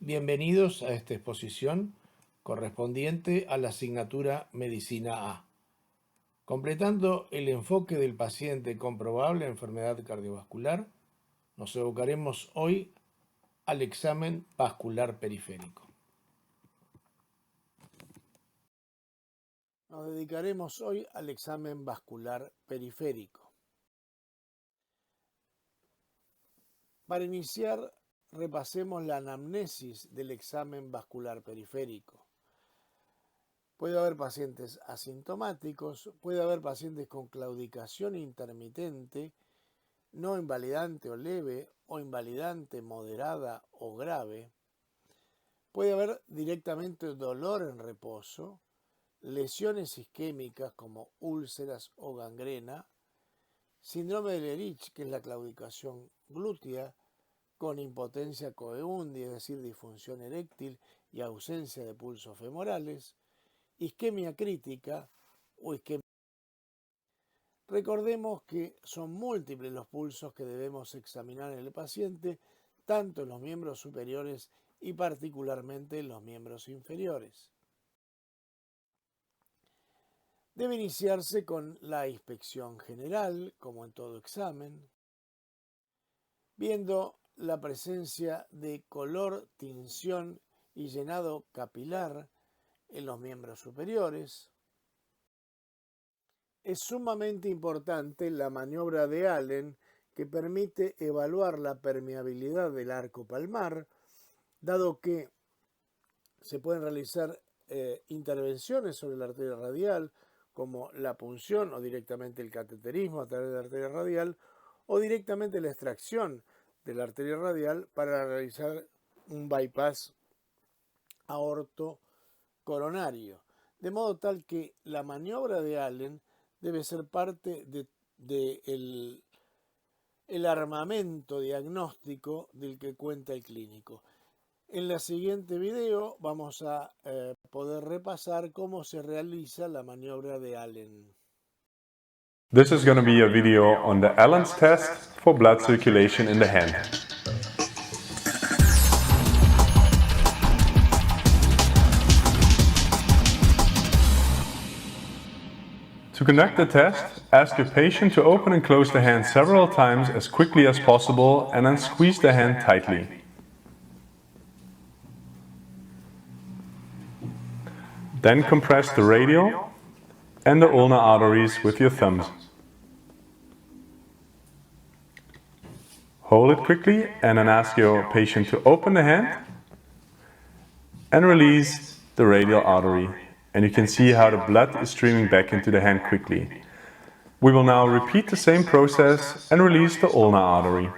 Bienvenidos a esta exposición correspondiente a la asignatura Medicina A. Completando el enfoque del paciente con probable enfermedad cardiovascular, nos evocaremos hoy al examen vascular periférico. Nos dedicaremos hoy al examen vascular periférico. Para iniciar, repasemos la anamnesis del examen vascular periférico. Puede haber pacientes asintomáticos, puede haber pacientes con claudicación intermitente, no invalidante o leve, o invalidante moderada o grave. Puede haber directamente dolor en reposo, lesiones isquémicas como úlceras o gangrena, síndrome de Lerich, que es la claudicación glútea, con impotencia coeúndia, es decir, disfunción eréctil y ausencia de pulsos femorales, isquemia crítica o isquemia. Recordemos que son múltiples los pulsos que debemos examinar en el paciente, tanto en los miembros superiores y particularmente en los miembros inferiores. Debe iniciarse con la inspección general, como en todo examen, viendo la presencia de color, tinción y llenado capilar en los miembros superiores. Es sumamente importante la maniobra de Allen, que permite evaluar la permeabilidad del arco palmar, dado que se pueden realizar intervenciones sobre la arteria radial, como la punción o directamente el cateterismo a través de la arteria radial, o directamente la extracción de la arteria radial para realizar un bypass aortocoronario. De modo tal que la maniobra de Allen debe ser parte del armamento diagnóstico del que cuenta el clínico. En la siguiente video vamos a poder repasar cómo se realiza la maniobra de Allen. This is going to be a video on the Allen's test for blood circulation in the hand. To conduct the test, ask your patient to open and close the hand several times as quickly as possible and then squeeze the hand tightly. Then compress the radial and the ulnar arteries with your thumbs. Hold it quickly and then ask your patient to open the hand and release the radial artery. And you can see how the blood is streaming back into the hand quickly. We will now repeat the same process and release the ulnar artery.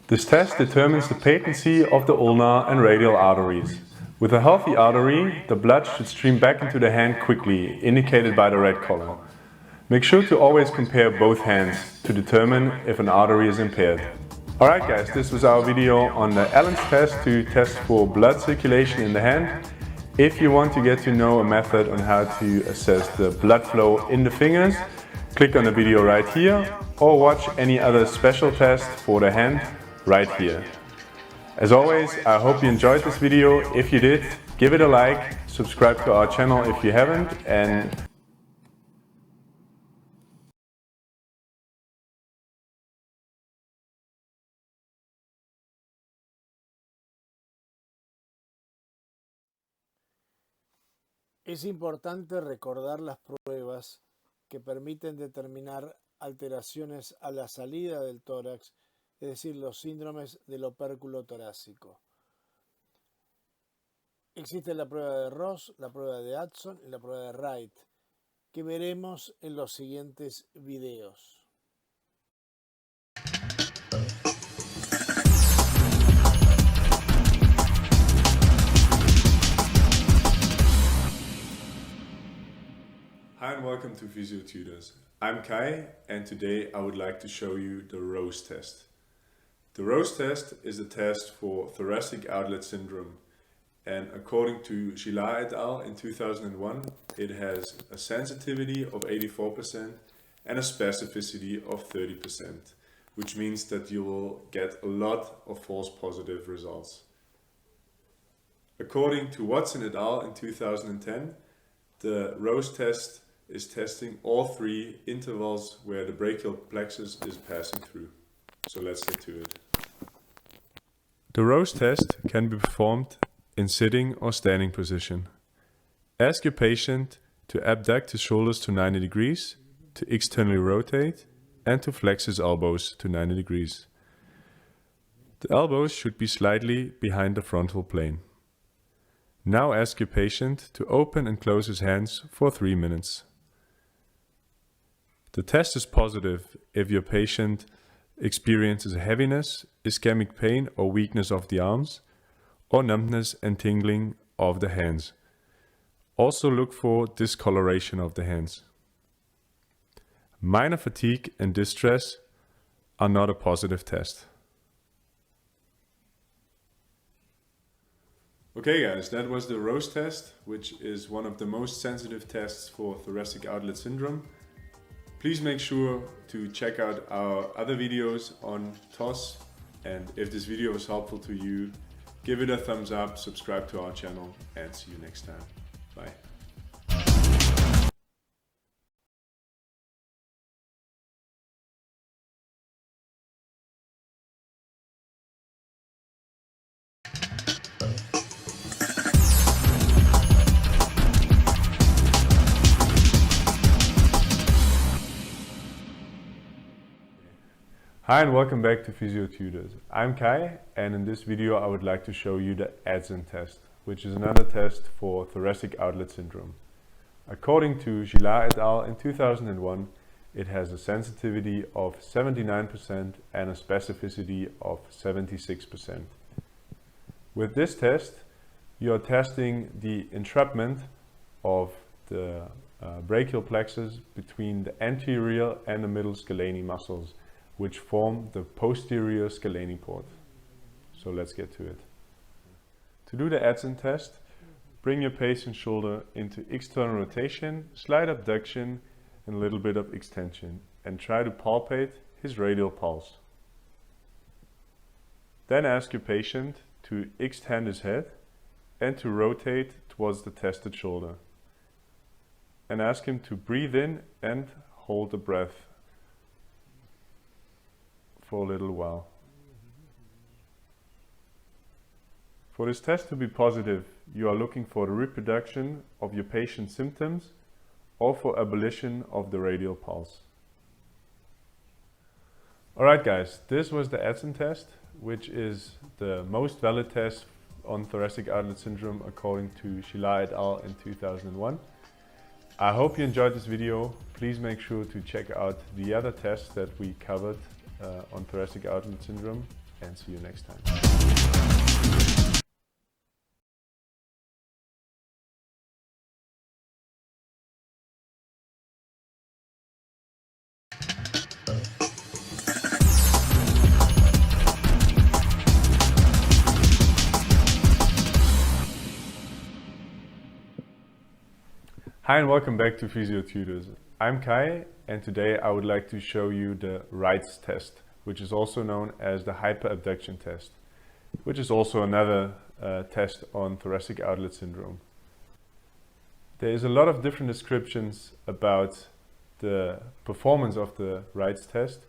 This test determines the patency of the ulnar and radial arteries. With a healthy artery, the blood should stream back into the hand quickly, indicated by the red color. Make sure to always compare both hands to determine if an artery is impaired. Alright guys, this was our video on the Allen's test to test for blood circulation in the hand. If you want to get to know a method on how to assess the blood flow in the fingers, click on the video right here or watch any other special test for the hand right here. As always, I hope you enjoyed this video. If you did, give it a like, subscribe to our channel if you haven't, and Es importante recordar las pruebas que permiten determinar alteraciones a la salida del tórax, es decir, los síndromes del opérculo torácico. Existe la prueba de Ross, la prueba de Hudson y la prueba de Wright, que veremos en los siguientes videos. Hi and welcome to Physio Tutors. I'm Kai and today I would like to show you the Rose test. The Rose test is a test for thoracic outlet syndrome, and according to Gillard et al. In 2001, it has a sensitivity of 84% and a specificity of 30%, which means that you will get a lot of false positive results. According to Watson et al. In 2010, the Rose test is testing all three intervals where the brachial plexus is passing through. So let's get to it. The Rose test can be performed in sitting or standing position. Ask your patient to abduct his shoulders to 90 degrees, to externally rotate, and to flex his elbows to 90 degrees. The elbows should be slightly behind the frontal plane. Now ask your patient to open and close his hands for 3 minutes. The test is positive if your patient experiences heaviness, ischemic pain or weakness of the arms, or numbness and tingling of the hands. Also look for discoloration of the hands. Minor fatigue and distress are not a positive test. Okay guys, that was the Rose test, which is one of the most sensitive tests for thoracic outlet syndrome. Please make sure to check out our other videos on TOS, and if this video was helpful to you, give it a thumbs up, subscribe to our channel, and see you next time. Bye. Hi and welcome back to Physio Tutors. I'm Kai, and in this video I would like to show you the Adson test, which is another test for thoracic outlet syndrome. According to Gillard et al. In 2001, it has a sensitivity of 79% and a specificity of 76%. With this test, you are testing the entrapment of the brachial plexus between the anterior and the middle scalene muscles, which form the posterior scalene port. So let's get to it. To do the Adson test, bring your patient's shoulder into external rotation, slight abduction, and a little bit of extension, and try to palpate his radial pulse. Then ask your patient to extend his head and to rotate towards the tested shoulder. And ask him to breathe in and hold the breath for a little while. For this test to be positive, you are looking for the reproduction of your patient's symptoms or for abolition of the radial pulse. Alright guys, this was the Adson test, which is the most valid test on thoracic outlet syndrome according to Gillard et al. In 2001. I hope you enjoyed this video. Please make sure to check out the other tests that we covered on thoracic outlet syndrome, and see you next time. Hi and welcome back to Physio Tutors. I'm Kai, and today I would like to show you the Wright's test, which is also known as the hyperabduction test, which is also another test on thoracic outlet syndrome. There is a lot of different descriptions about the performance of the Wright's test,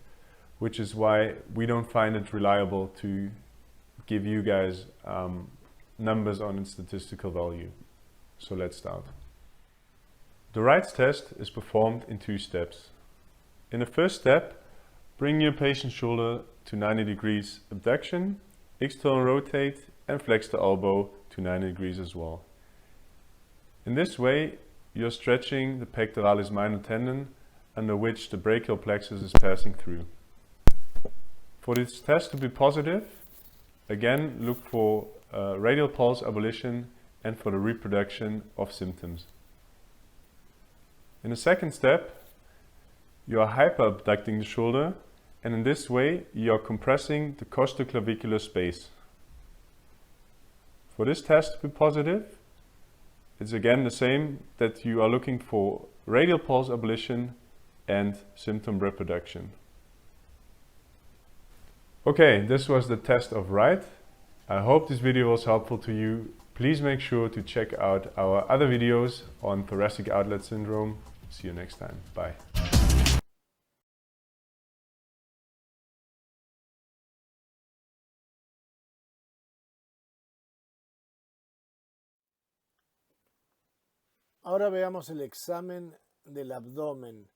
which is why we don't find it reliable to give you guys numbers on its statistical value. So let's start. The Wright's test is performed in 2 steps. In the first step, bring your patient's shoulder to 90 degrees abduction, external rotate, and flex the elbow to 90 degrees as well. In this way, you're stretching the pectoralis minor tendon under which the brachial plexus is passing through. For this test to be positive, again look for radial pulse abolition and for the reproduction of symptoms. In the second step, you are hyperabducting the shoulder and in this way you are compressing the costoclavicular space. For this test to be positive, it's again the same that you are looking for radial pulse abolition and symptom reproduction. Okay, this was the test of Wright. I hope this video was helpful to you. Please make sure to check out our other videos on thoracic outlet syndrome. See you next time. Bye. Ahora veamos el examen del abdomen.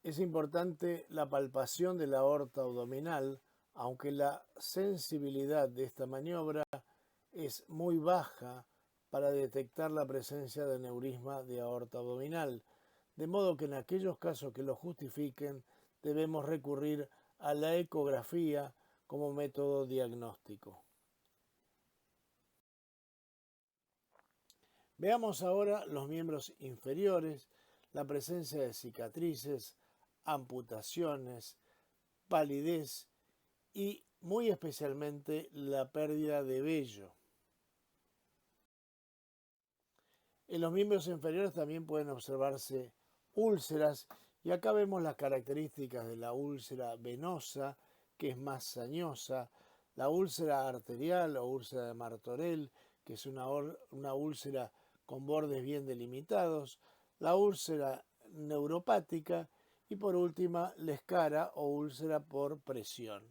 Es importante la palpación de la aorta abdominal, aunque la sensibilidad de esta maniobra es muy baja para detectar la presencia de aneurisma de aorta abdominal, de modo que en aquellos casos que lo justifiquen debemos recurrir a la ecografía como método diagnóstico. Veamos ahora los miembros inferiores, la presencia de cicatrices, amputaciones, palidez y muy especialmente la pérdida de vello. En los miembros inferiores también pueden observarse úlceras y acá vemos las características de la úlcera venosa, que es más sañosa, la úlcera arterial o úlcera de Martorell, que es una úlcera con bordes bien delimitados, la úlcera neuropática y por última la escara o úlcera por presión.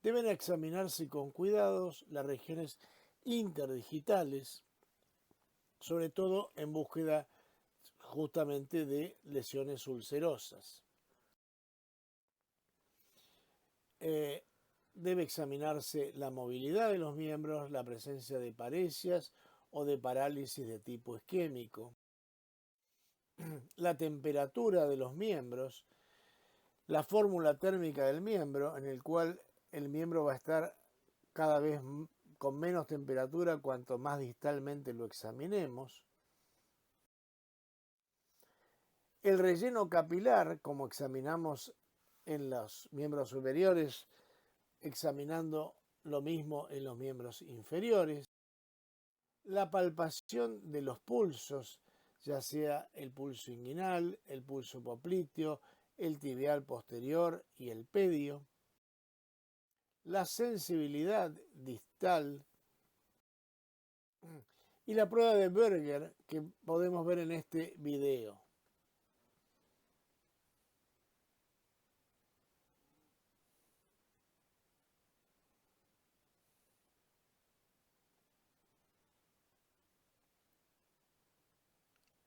Deben examinarse con cuidados las regiones interdigitales, sobre todo en búsqueda justamente de lesiones ulcerosas. Debe examinarse la movilidad de los miembros, la presencia de paresias o de parálisis de tipo isquémico, la temperatura de los miembros, la fórmula térmica del miembro, en el cual el miembro va a estar cada vez con menos temperatura cuanto más distalmente lo examinemos, el relleno capilar, como examinamos en los miembros superiores, examinando lo mismo en los miembros inferiores, la palpación de los pulsos, ya sea el pulso inguinal, el pulso popliteo, el tibial posterior y el pedio, la sensibilidad distal y la prueba de Berger que podemos ver en este video.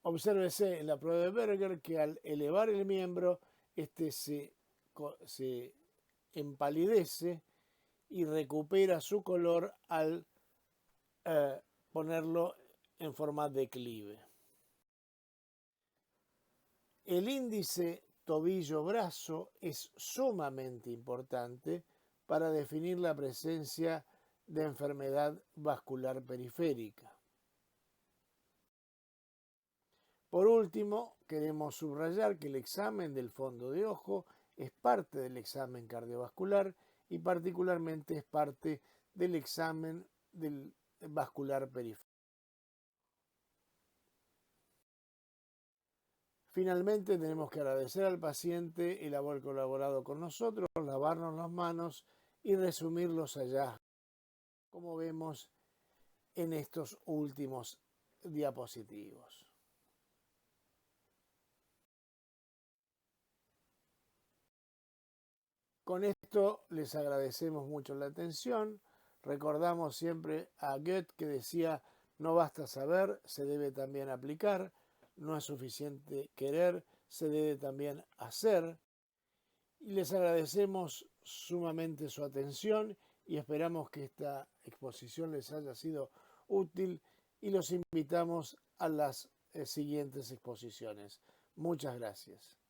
Obsérvese en la prueba de Berger que al elevar el miembro, este se empalidece y recupera su color al ponerlo en forma de declive. El índice tobillo-brazo es sumamente importante para definir la presencia de enfermedad vascular periférica. Por último, queremos subrayar que el examen del fondo de ojo es parte del examen cardiovascular y particularmente es parte del examen del vascular periférico. Finalmente, tenemos que agradecer al paciente el haber colaborado con nosotros, lavarnos las manos y resumir los hallazgos, como vemos en estos últimos diapositivos. Con esto les agradecemos mucho la atención. Recordamos siempre a Goethe que decía: no basta saber, se debe también aplicar. No es suficiente querer, se debe también hacer. Y les agradecemos sumamente su atención y esperamos que esta exposición les haya sido útil y los invitamos a las siguientes exposiciones. Muchas gracias.